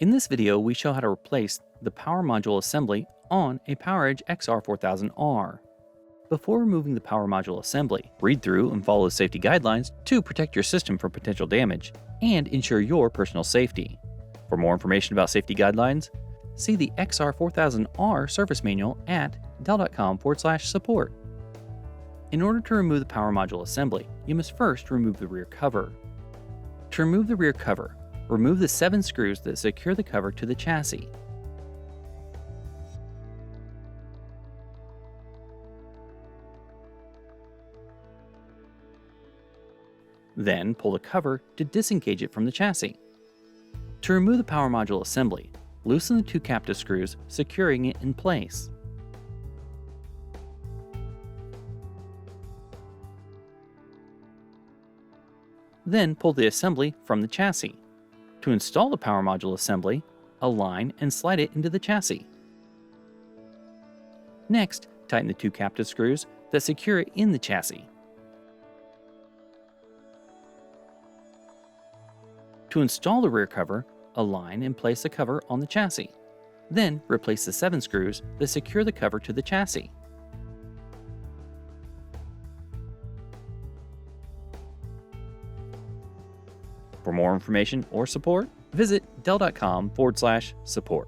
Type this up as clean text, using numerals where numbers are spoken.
In this video, we show how to replace the power module assembly on a PowerEdge XR4000r. Before removing the power module assembly, read through and follow the safety guidelines to protect your system from potential damage and ensure your personal safety. For more information about safety guidelines, see the XR4000r service manual at dell.com/support. In order to remove the power module assembly, you must first remove the rear cover. To remove the rear cover, remove the 7 screws that secure the cover to the chassis. Then pull the cover to disengage it from the chassis. To remove the power module assembly, loosen the 2 captive screws, securing it in place. Then pull the assembly from the chassis. To install the power module assembly, align and slide it into the chassis. Next, tighten the 2 captive screws that secure it in the chassis. To install the rear cover, align and place the cover on the chassis. Then replace the 7 screws that secure the cover to the chassis. For more information or support, visit dell.com/support.